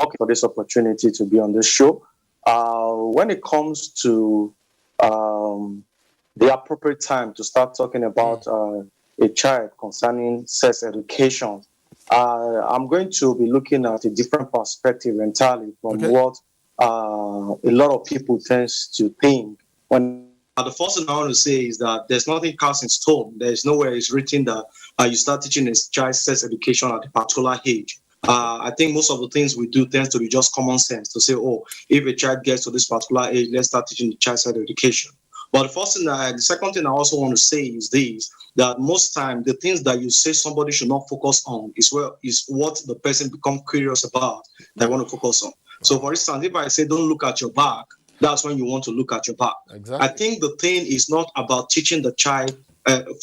Okay, for this opportunity to be on this show. When it comes to the appropriate time to start talking about a child concerning sex education, I'm going to be looking at a different perspective entirely from what a lot of people tends to think. When the first thing I want to say is that there's nothing cast in stone. There's nowhere it's written that you start teaching a child sex education at a particular age. I think most of the things we do tends to be just common sense to say, oh, if a child gets to this particular age, let's start teaching the child sex education. But the second thing I also want to say is this, that most time the things that you say somebody should not focus on is what the person become curious about they want to focus on. So for instance, if I say don't look at your back, that's when you want to look at your back. Exactly. I think the thing is not about teaching the child,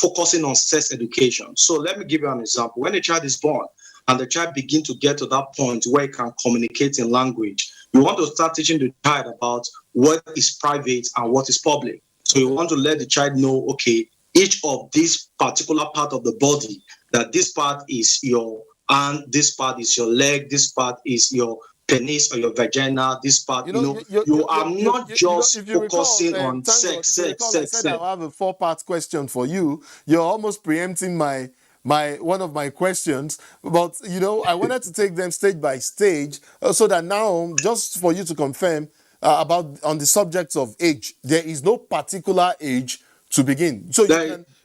focusing on sex education. So let me give you an example. When a child is born and the child begins to get to that point where it can communicate in language, you want to start teaching the child about what is private and what is public. So you want to let the child know, okay, each of this particular part of the body, that this part is your hand, this part is your leg, this part is your penis or your vagina, this part, you are not just focusing on sex. I said I have a 4-part question for you. You're almost preempting one of my questions, but I wanted to take them stage by stage so that now, just for you to confirm about on the subject of age, there is no particular age to begin. So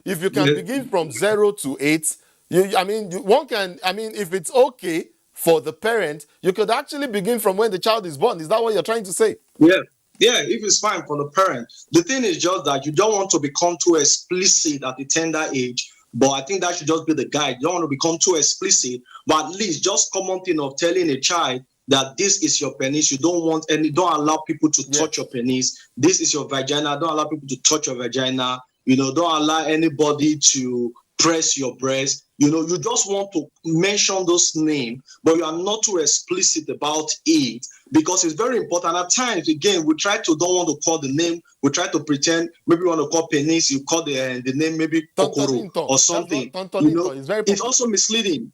if you can begin from 0 to 8, if it's okay for the parent, you could actually begin from when the child is born. Is that what you're trying to say? Yeah, if it's fine for the parent. The thing is just that you don't want to become too explicit at the tender age, but I think that should just be the guide. You don't want to become too explicit, but at least just common thing of telling a child that this is your penis. You don't allow people to touch your penis. This is your vagina. Don't allow people to touch your vagina. Don't allow anybody to press your breast. You just want to mention those names, but you are not too explicit about it because it's very important. At times, again, we don't want to call the name. We try to pretend maybe you want to call penis, you call the name maybe kokoro or something. It's also misleading.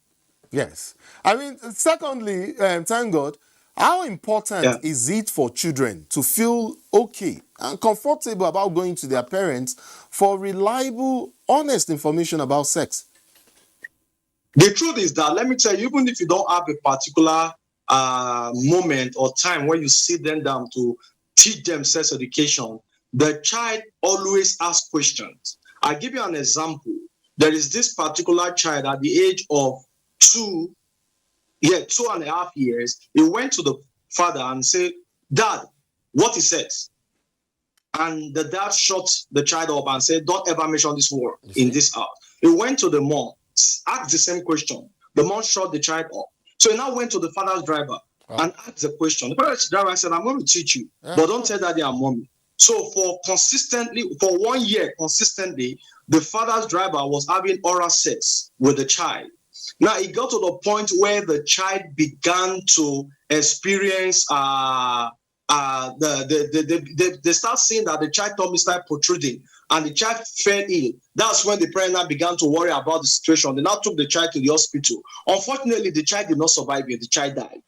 Yes. Secondly, thank God, how important is it for children to feel okay and comfortable about going to their parents for reliable, honest information about sex? The truth is that, let me tell you, even if you don't have a particular moment or time where you sit them down to teach them sex education, the child always asks questions. I'll give you an example. There is this particular child at the age of 2.5 years. He went to the father and said, "Dad, what is sex?" And the dad shut the child up and said, "Don't ever mention this word in this house." He went to the mom, asked the same question. The mom shut the child up. So he now went to the father's driver and asked the question. The father's driver said, "I'm going to teach you, but don't tell daddy and mommy." So for 1 year consistently, the father's driver was having oral sex with the child. Now it got to the point where the child began to experience they start seeing that the child tummy started protruding and the child fell ill. That's when the parent now began to worry about the situation. They now took the child to the hospital. Unfortunately, the child did not survive it. The child died.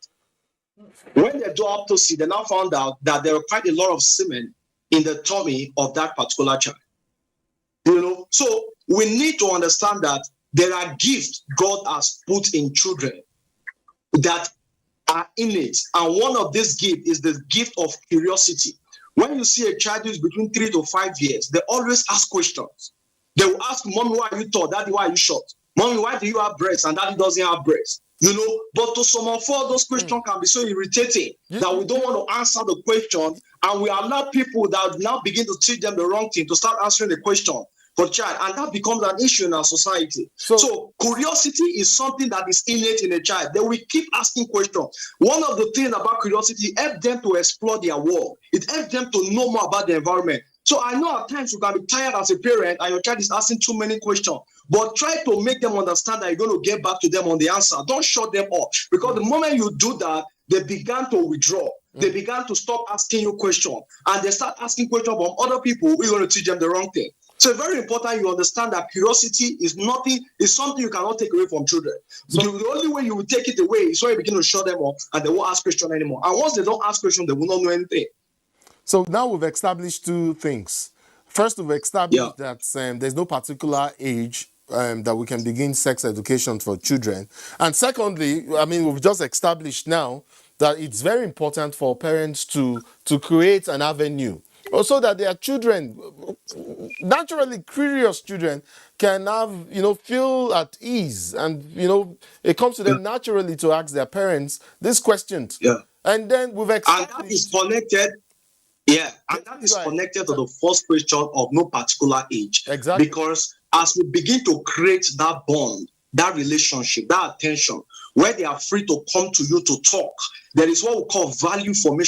When they do autopsy, they now found out that there were quite a lot of semen in the tummy of that particular child. So we need to understand that there are gifts God has put in children that are innate. And one of these gifts is the gift of curiosity. When you see a child who is between 3 to 5 years, they always ask questions. They will ask, "Mommy, why are you tall? Daddy, why are you short? Mommy, why do you have breasts and daddy doesn't have breasts?" But to some of us, those questions can be so irritating that we don't want to answer the question, and we allow people that now begin to teach them the wrong thing to start answering the question for child, and that becomes an issue in our society. So curiosity is something that is innate in a child. They will keep asking questions. One of the things about curiosity helps them to explore their world. It helps them to know more about the environment. So I know at times you can be tired as a parent and your child is asking too many questions, but try to make them understand that you're going to get back to them on the answer. Don't shut them up, because the moment you do that, they began to withdraw. They began to stop asking you questions, and they start asking questions from other people who are going to teach them the wrong thing. So it's very important you understand that curiosity is something you cannot take away from children. So the only way you will take it away is when you begin to shut them up and they won't ask questions anymore. And once they don't ask questions, they will not know anything. So now we've established two things. First, we've established that there's no particular age that we can begin sex education for children. And secondly, I mean, we've just established now that it's very important for parents to create an avenue so that their children, naturally curious children, can have, feel at ease, and, it comes to them naturally to ask their parents these questions. Yeah. And then we've established... And that is connected... Yeah, and that is connected to the first question of no particular age. Exactly. Because as we begin to create that bond, that relationship, that attention, where they are free to come to you to talk, there is what we call value formation.